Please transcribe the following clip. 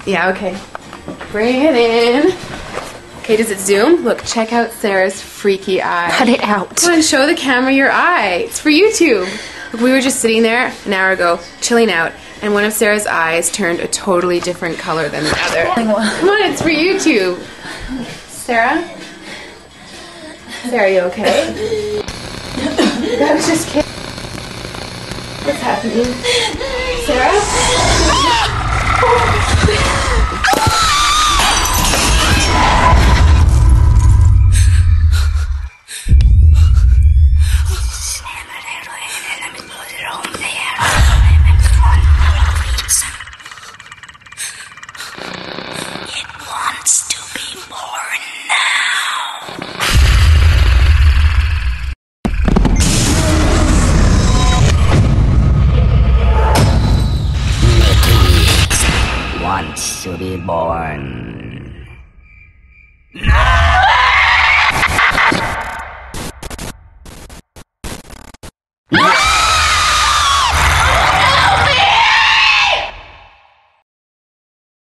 Yeah, okay. Bring it in. Okay, does it zoom? Look, check out Sarah's freaky eye. Cut it out. Come on, show the camera your eye. It's for YouTube. Look, we were just sitting there an hour ago, chilling out, and one of Sarah's eyes turned a totally different color than the other. Come on, it's for YouTube. Sarah? Sarah, you okay? I was just kidding. What's happening? Sarah? It wants to be born now. Wants to be born